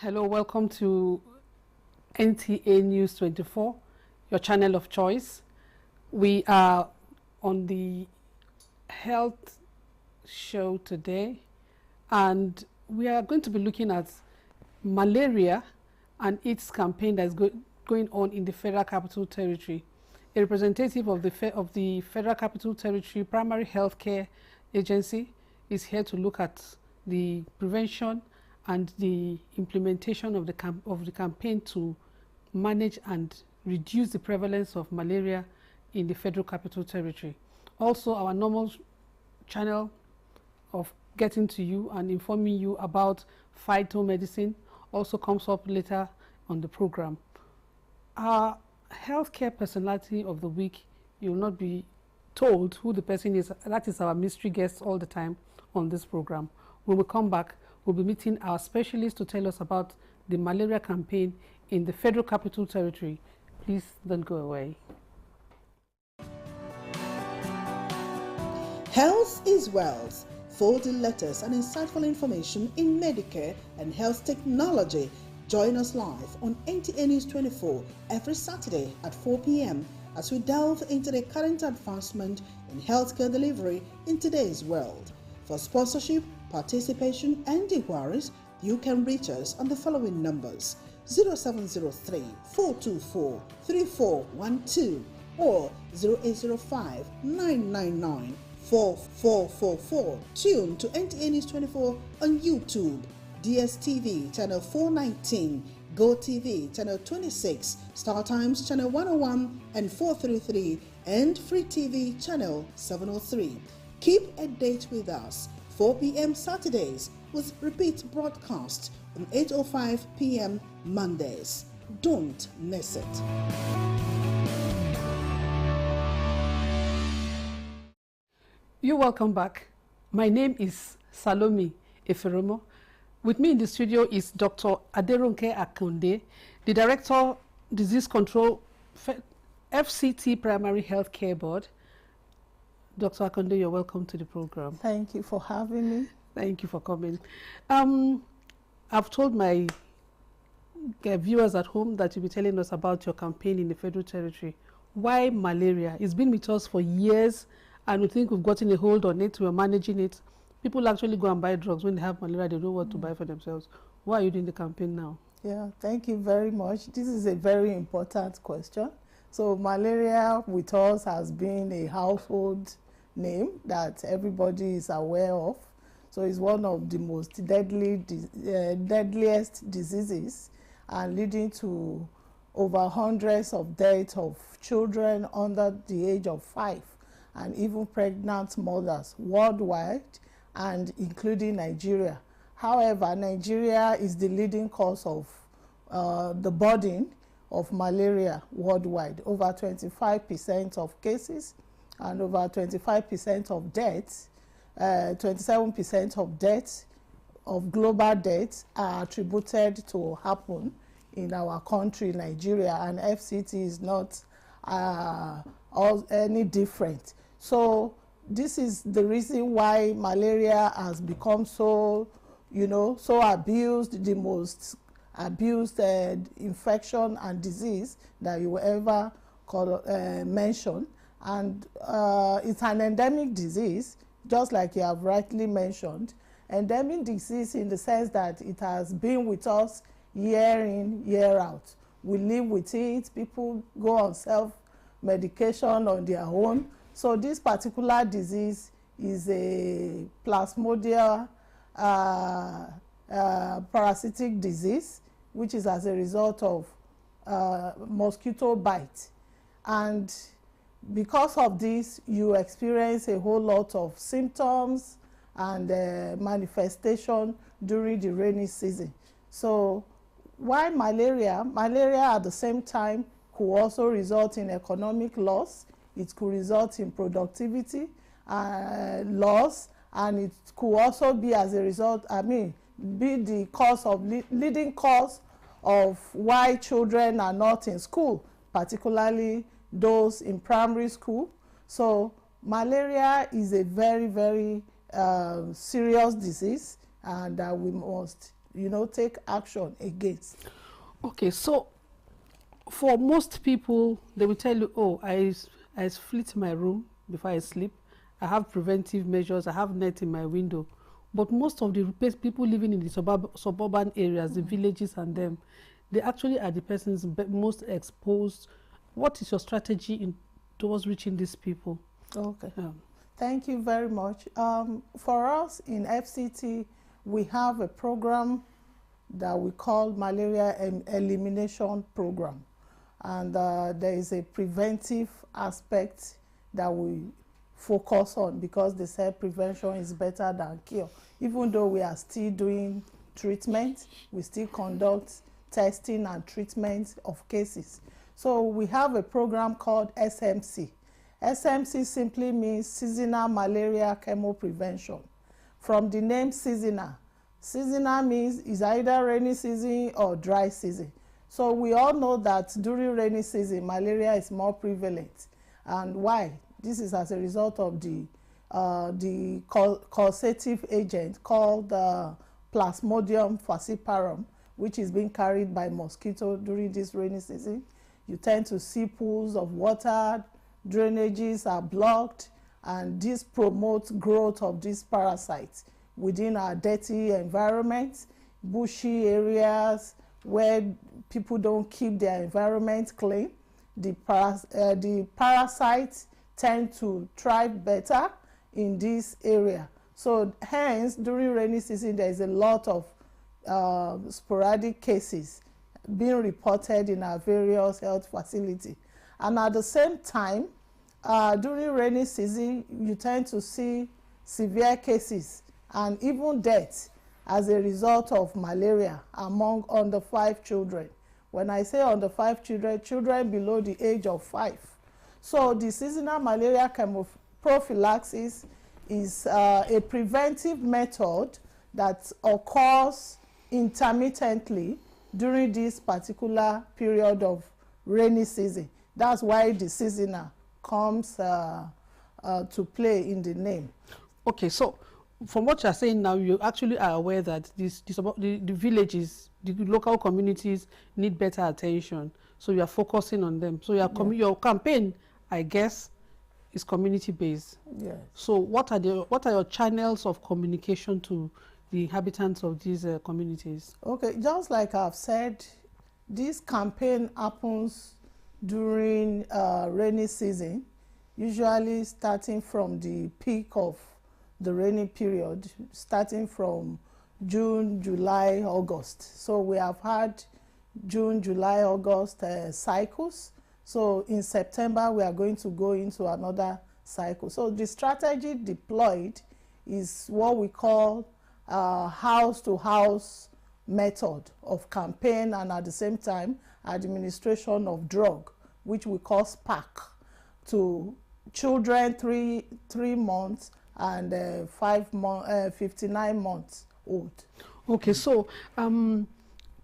Hello, welcome to Nta News24, your channel of choice. We are on the health show today, and we are going to be looking at malaria and its campaign that's going on in the Federal Capital Territory. A representative of the Federal Capital Territory Primary Healthcare Agency is here to look at the prevention and the implementation of the campaign to manage and reduce the prevalence of malaria in the Federal Capital Territory. Also, our normal channel of getting to you and informing you about phytomedicine also comes up later on the program. Our healthcare personality of the week, you will not be told who the person is. That is our mystery guest all the time on this program. When we come back, we'll be meeting our specialist to tell us about the malaria campaign in the Federal Capital Territory. Please don't go away. Health is wealth. Folding letters and insightful information in Medicare and health technology. Join us live on Nta News24 every Saturday at 4 p.m. as we delve into the current advancement in healthcare delivery in today's world. For sponsorship, participation and inquiries, you can reach us on the following numbers: 0703 424 3412 or 0805 999 4444. Tune to Nta News24 on YouTube, DSTV channel 419, GoTV channel 26, Star Times channel 101 and 433, and Free TV channel 703. Keep a date with us. 4 p.m. Saturdays with repeat broadcast on 8:05 p.m. Mondays. Don't miss it. You're welcome back. My name is Salome Eferomo. With me in the studio is Dr. Aderonke Akonde, the Director, Disease Control, FCT Primary Healthcare Board. Dr. Akonde, you're welcome to the program. Thank you for having me. Thank you for coming. I've told my viewers at home that you'll be telling us about your campaign in the Federal Territory. Why malaria? It's been with us for years, and we think we've gotten a hold on it, we're managing it. People actually go and buy drugs when they have malaria, they don't know what to buy for themselves. Why are you doing the campaign now? Yeah, thank you very much. This is a very important question. So malaria with us has been a household name that everybody is aware of. So it's one of the most deadliest diseases, and leading to over hundreds of deaths of children under the age of 5 and even pregnant mothers worldwide, and including Nigeria. However, Nigeria is the leading cause of the burden of malaria worldwide. Over 25% of cases and over 25% of deaths, 27% of deaths, of global deaths, are attributed to happen in our country, Nigeria, and FCT is not any different. So this is the reason why malaria has become so, so abused, the most abused infection and disease that you ever mention. And it's an endemic disease, just like you have rightly mentioned. Endemic disease in the sense that it has been with us year in, year out. We live with it. People go on self-medication on their own. So this particular disease is a plasmodial parasitic disease, which is as a result of mosquito bite. And because of this, you experience a whole lot of symptoms and manifestation during the rainy season. So why malaria? Malaria at the same time could also result in economic loss. It could result in productivity loss, and it could also be as a result, be the cause of leading cause of why children are not in school, particularly those in primary school. So malaria is a very, very serious disease, and we must take action against. Okay, so for most people, they will tell you, oh, I split my room before I sleep. I have preventive measures. I have net in my window. But most of the people living in the suburban areas, the villages and them, they actually are the persons most exposed. What is your strategy towards reaching these people? Okay. Thank you very much. For us in FCT, we have a program that we call Malaria Elimination Program. And there is a preventive aspect that we focus on, because they say prevention is better than cure. Even though we are still doing treatment, we still conduct testing and treatment of cases. So we have a program called SMC. SMC simply means Seasonal Malaria Chemo Prevention. From the name seasonal, seasonal means it's either rainy season or dry season. So we all know that during rainy season, malaria is more prevalent. And why? This is as a result of the causative agent called Plasmodium falciparum, which is being carried by mosquito during this rainy season. You tend to see pools of water, drainages are blocked, and this promotes growth of these parasites within our dirty environment, bushy areas where people don't keep their environment clean. The parasites tend to thrive better in this area. So hence, during rainy season, there is a lot of sporadic cases being reported in our various health facilities. And at the same time, during rainy season, you tend to see severe cases and even deaths as a result of malaria among under 5 children. When I say under 5 children, children below the age of 5. So the seasonal malaria prophylaxis is a preventive method that occurs intermittently during this particular period of rainy season. That's why the seasonal comes to play in the name. Okay, so from what you're saying now, you actually are aware that the villages, the local communities need better attention. So you are focusing on them. So your campaign, I guess, is community-based. Yes. So what are your channels of communication to the inhabitants of these communities? Okay, just like I've said, this campaign happens during rainy season, usually starting from the peak of the rainy period, starting from June, July, August. So we have had June, July, August cycles. So in September, we are going to go into another cycle. So the strategy deployed is what we call house-to-house method of campaign, and at the same time, administration of drug, which we call SPAC, to children 3 months and 59 months old. Okay, so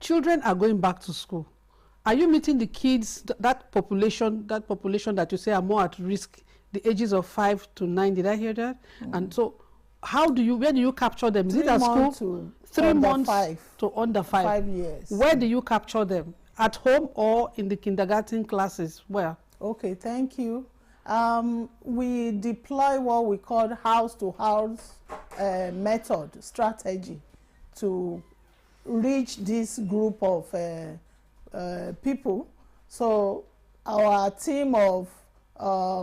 children are going back to school. Are you meeting the kids, that population that you say are more at risk, the ages of 5 to 9? Did I hear that? And so, where do you capture them? Is it at school? 3 months to under 5. 5 years. Where do you capture them? At home or in the kindergarten classes? Where? Okay, thank you. We deploy what we call house-to-house method strategy to reach this group of people. So our team of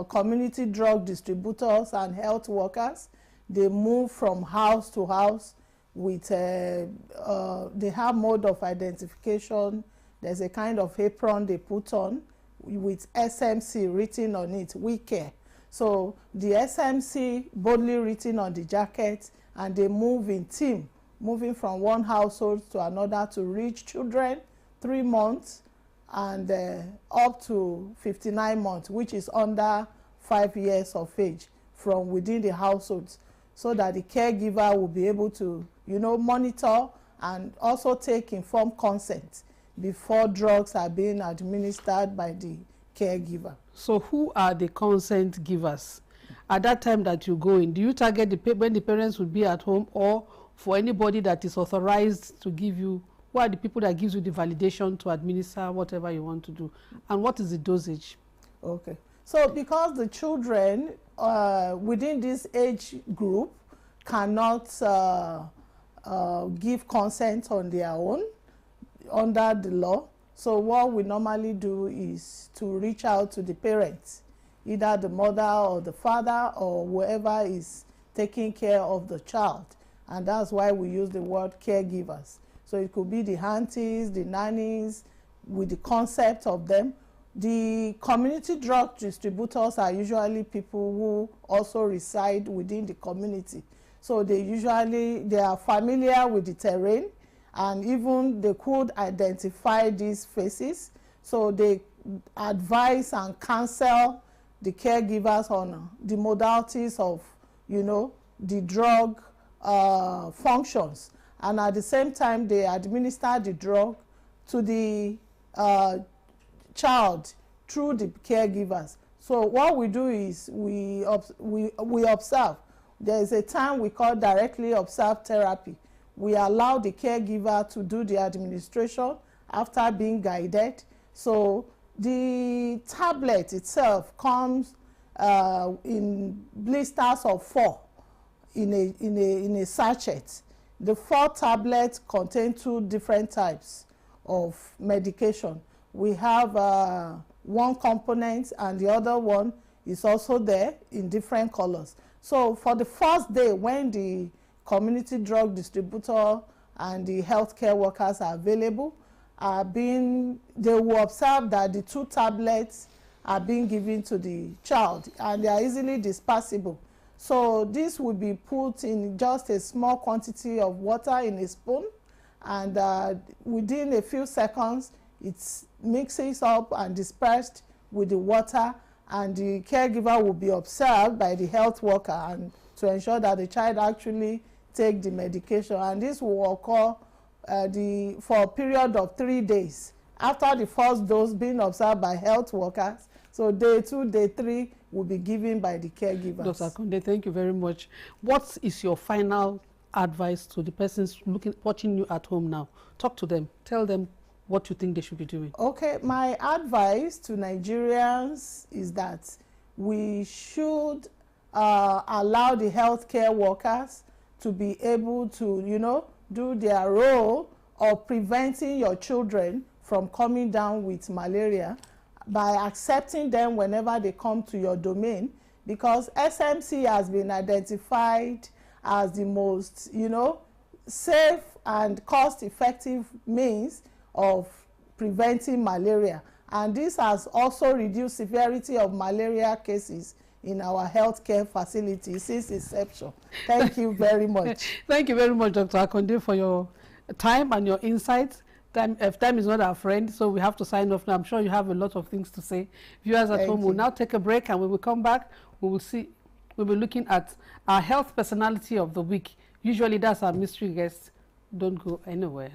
community drug distributors and health workers, they move from house to house with they have mode of identification. There's a kind of apron they put on with SMC written on it, we care. So the SMC boldly written on the jacket, and they move in team, moving from one household to another to reach children 3 months and up to 59 months, which is under 5 years of age, from within the households, so that the caregiver will be able to, monitor and also take informed consent before drugs are being administered by the caregiver. So who are the consent givers? At that time that you go in, do you target when the parents would be at home, or for anybody that is authorized to give you? Who are the people that gives you the validation to administer whatever you want to do? And what is the dosage? Okay. So because the children within this age group cannot give consent on their own under the law, so what we normally do is to reach out to the parents, either the mother or the father or whoever is taking care of the child. And that's why we use the word caregivers. So it could be the aunties, the nannies, with the concept of them. The community drug distributors are usually people who also reside within the community. So they are familiar with the terrain, and even they could identify these faces. So they advise and counsel the caregivers on the modalities of, the drug functions. And at the same time, they administer the drug to the child through the caregivers. So what we do is we observe. There is a time we call directly observed therapy. We allow the caregiver to do the administration after being guided. So the tablet itself comes in blisters of 4 in a sachet. The 4 tablets contain 2 different types of medication. We have one component, and the other one is also there in different colors. So for the first day, when the community drug distributor and the healthcare workers are available, they will observe that the 2 tablets are being given to the child, and they are easily dispersible. So this will be put in just a small quantity of water in a spoon, and within a few seconds, it mixes up and dispersed with the water, and the caregiver will be observed by the health worker and to ensure that the child actually take the medication. And this will occur for a period of 3 days after the first dose being observed by health workers. So day 2, day 3 will be given by the caregivers. Dr. Akonde, thank you very much. What is your final advice to the persons watching you at home now? Talk to them. Tell them what you think they should be doing. Okay, my advice to Nigerians is that we should allow the healthcare workers to be able to, do their role of preventing your children from coming down with malaria by accepting them whenever they come to your domain, because SMC has been identified as the most, safe and cost-effective means of preventing malaria. And this has also reduced severity of malaria cases in our healthcare facilities since inception. Thank you very much. Thank you very much, Dr. Akonde, for your time and your insights. Time is not our friend, so we have to sign off now. I'm sure you have a lot of things to say. Viewers at home will now take a break, and when we come back, we'll be looking at our health personality of the week. Usually that's our mystery guest. Don't go anywhere.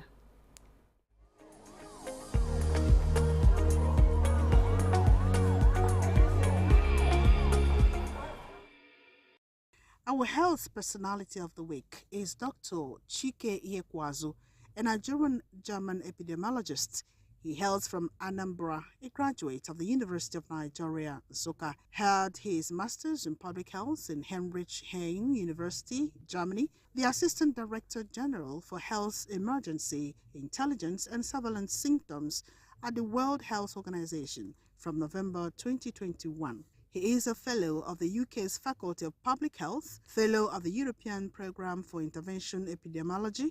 Our health personality of the week is Dr. Chike Ihekwazu, a Nigerian-German epidemiologist. He hails from Anambra, a graduate of the University of Nigeria, Nsukka. Held his master's in public health in Heinrich-Heine University, Germany. The Assistant Director General for Health Emergency, Intelligence and Surveillance Symptoms at the World Health Organization from November 2021. He is a Fellow of the UK's Faculty of Public Health, Fellow of the European Programme for Intervention Epidemiology.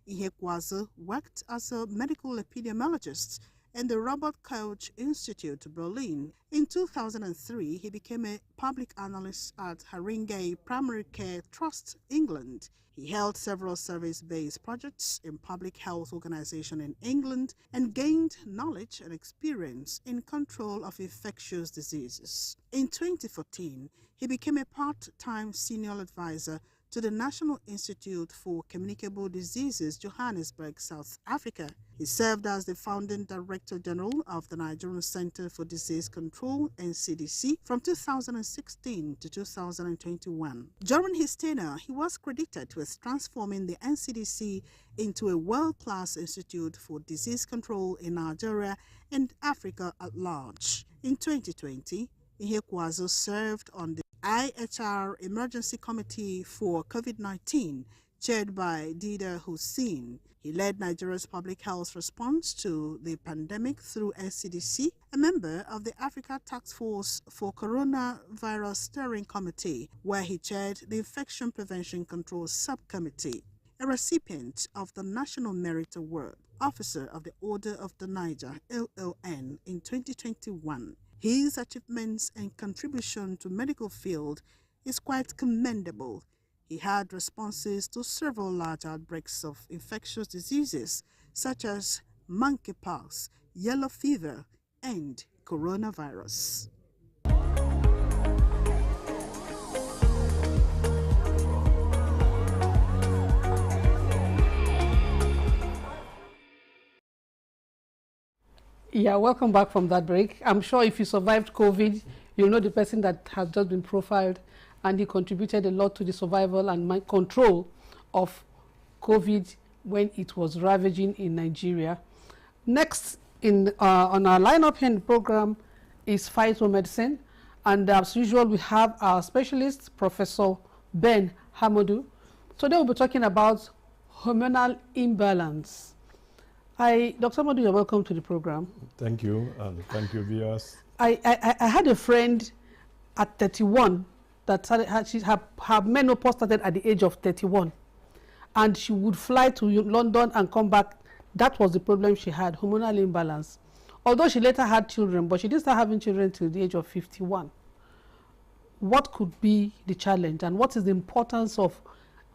Ihekwazu worked as a medical epidemiologist in the Robert Koch Institute, Berlin. In 2003, he became a public analyst at Haringey Primary Care Trust, England. He held several service-based projects in public health organizations in England and gained knowledge and experience in control of infectious diseases. In 2014, he became a part-time senior advisor to the National Institute for Communicable Diseases, Johannesburg, South Africa. He served as the founding Director General of the Nigerian Center for Disease Control, NCDC, from 2016 to 2021. During his tenure, he was credited with transforming the NCDC into a world-class institute for disease control in Nigeria and Africa at large. In 2020, Ihekwazu served on the IHR Emergency Committee for COVID-19, chaired by Dida Hussein. He led Nigeria's public health response to the pandemic through NCDC, a member of the Africa Task Force for Coronavirus Steering Committee, where he chaired the Infection Prevention Control Subcommittee. A recipient of the National Merit Award, Officer of the Order of the Niger, LLN, in 2021. His achievements and contribution to medical field is quite commendable. He had responses to several large outbreaks of infectious diseases such as monkeypox, yellow fever, and coronavirus. Yeah, welcome back from that break. I'm sure if you survived COVID, you'll know the person that has just been profiled, and he contributed a lot to the survival and control of COVID when it was ravaging in Nigeria. Next on our lineup here in the program is phytomedicine, and as usual we have our specialist, Professor Ben Hamodu. Today we'll be talking about hormonal imbalance. Dr. Hamodu, you're welcome to the program. Thank you, and thank you, viewers. I had a friend at 31 that her menopause started at the age of 31, and she would fly to London and come back. That was the problem she had, hormonal imbalance. Although she later had children, but she didn't start having children till the age of 51. What could be the challenge, and what is the importance of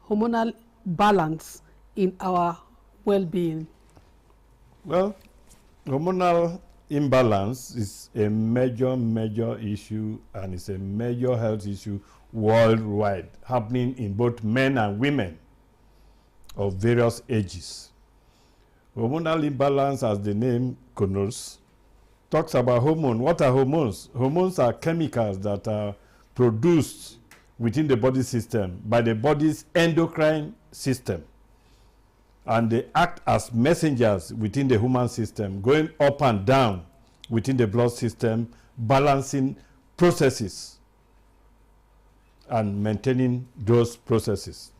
hormonal balance in our well-being? Well, hormonal imbalance is a major issue, and it's a major health issue worldwide, happening in both men and women of various ages. Hormonal imbalance, as the name connotes, talks about hormone. What are hormones? Hormones are chemicals that are produced within the body system by the body's endocrine system, and they act as messengers within the human system, going up and down within the blood system, balancing processes and maintaining those processes.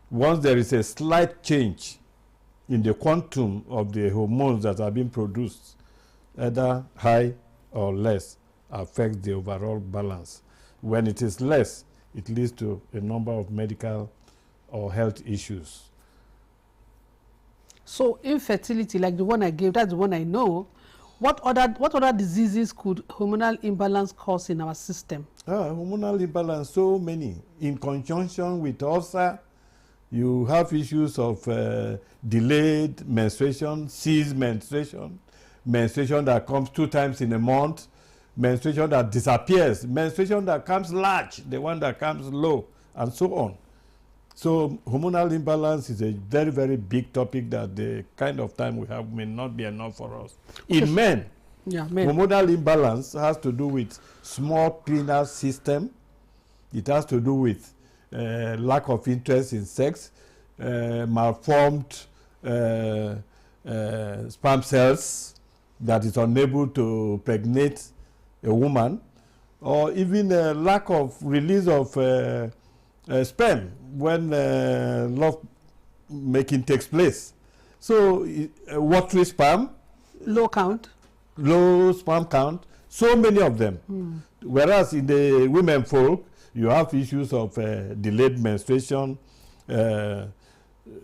Once there is a slight change in the quantum of the hormones that are being produced, either high or less, affects the overall balance. When it is less, it leads to a number of medical or health issues. So infertility, like the one I gave, that's the one I know. What other diseases could hormonal imbalance cause in our system? Hormonal imbalance, so many. In conjunction with ulcer, you have issues of delayed menstruation, ceased menstruation, menstruation that comes 2 times in a month, menstruation that disappears, menstruation that comes large, the one that comes low, and so on. So hormonal imbalance is a very big topic that the kind of time we have may not be enough for us. In men, hormonal imbalance has to do with small cleaner system. It has to do with lack of interest in sex, malformed sperm cells that is unable to pregnate a woman, or even a lack of release of sperm when love making takes place. So watery sperm, low sperm count, so many of them. Whereas in the women folk, you have issues of delayed menstruation,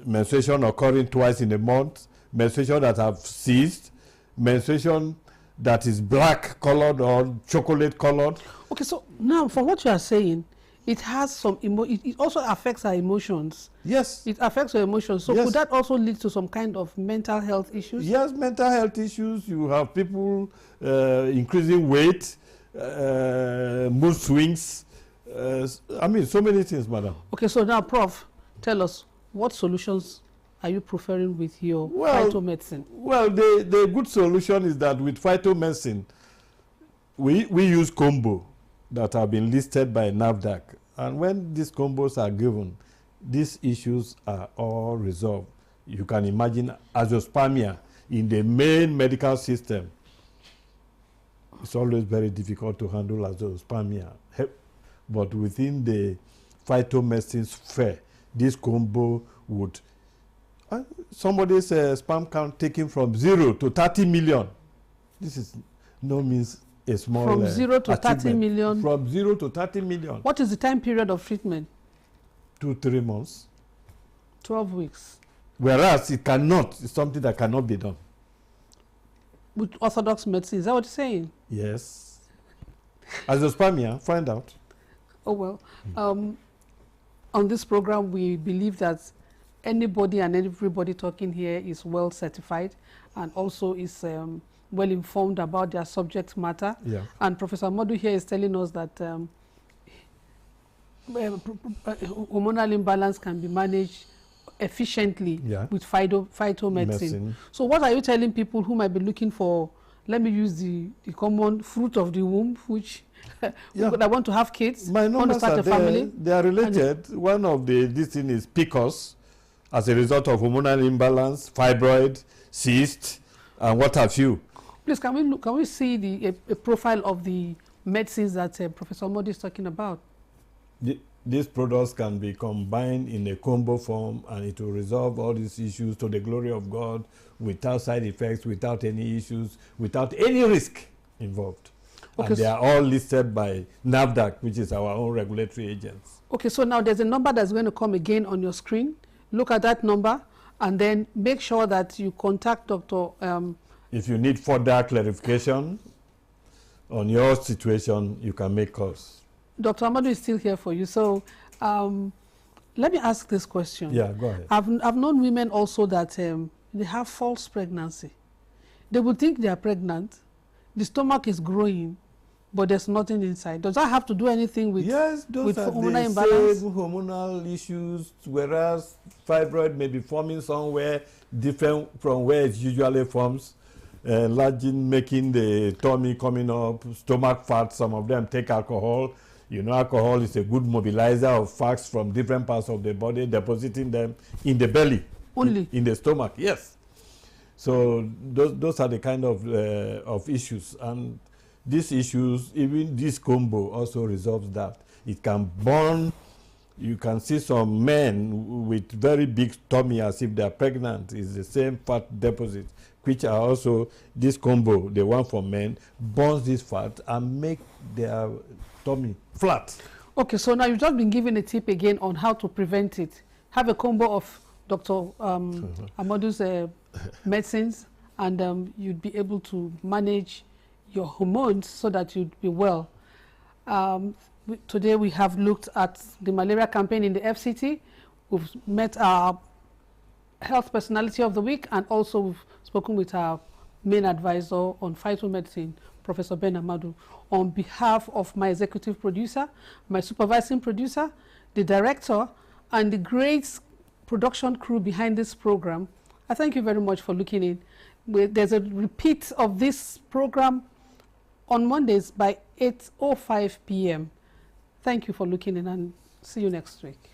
menstruation occurring twice in a month, menstruation that have ceased, menstruation that is black colored or chocolate colored. Okay, so now from what you are saying, it has some it also affects our emotions. Yes. It affects our emotions. So yes. Could that also lead to some kind of mental health issues? Yes, mental health issues. You have people increasing weight, mood swings, I mean, so many things, madam. Okay, so now, Prof, tell us, what solutions are you preferring with your phytomedicine? Well, the good solution is that with phytomedicine, we use combo that have been listed by NAFDAC. And when these combos are given, these issues are all resolved. You can imagine azoospermia in the main medical system. It's always very difficult to handle azoospermia. But within the phytomedicine sphere, this combo would somebody's sperm count taken from 0 to 30 million. This is no means a small from 0 to 30 achievement. million. From 0 to 30 million. What is the time period of treatment? 2-3 months. 12 weeks. Whereas it cannot, it's something that cannot be done. With orthodox medicine, is that what you're saying? Yes. Azoospermia, find out. Oh, well. On this program, we believe that anybody and everybody talking here is well certified and also is well informed about their subject matter. Yeah. And Professor Modu here is telling us that hormonal imbalance can be managed efficiently with phytomedicine. So what are you telling people who might be looking for, let me use the common fruit of the womb, which I want to have kids, my want to start a family? They are related. One of this thing is PCOS as a result of hormonal imbalance, fibroid, cyst, and what have you. Please, can we see a profile of the medicines that Professor Modi is talking about? These products can be combined in a combo form, and it will resolve all these issues to the glory of God without side effects, without any issues, without any risk involved. Okay, and they are all listed by NAFDAC, which is our own regulatory agents. Okay, so now there's a number that's going to come again on your screen. Look at that number and then make sure that you contact Dr. If you need further clarification on your situation, you can make calls. Dr. Amadu is still here for you. So let me ask this question. Yeah, go ahead. I've known women also that they have false pregnancy. They would think they are pregnant. The stomach is growing, but there's nothing inside. Does that have to do anything with hormonal imbalance? Same hormonal issues, whereas fibroid may be forming somewhere different from where it usually forms, enlarging, making the tummy coming up, stomach fat. Some of them take alcohol. You know, alcohol is a good mobilizer of fats from different parts of the body, depositing them in the belly. Only? In the stomach, yes. So those are the kind of issues. And these issues, even this combo also resolves that. It can burn. You can see some men with very big tummy as if they are pregnant. It's the same fat deposit, which are also this combo, the one for men, burns this fat and make their tummy flat. Okay, so now you've just been given a tip again on how to prevent it. Have a combo of Dr. Amadu's medicines, and you'd be able to manage your hormones so that you'd be well. Today we have looked at the malaria campaign in the FCT. We've met our health personality of the week, and also we've spoken with our main advisor on phytomedicine, Professor Ben Amadu. On behalf of my executive producer, my supervising producer, the director, and the great production crew behind this program, I thank you very much for looking in. There's a repeat of this program on Mondays by 8:05 p.m. Thank you for looking in, and see you next week.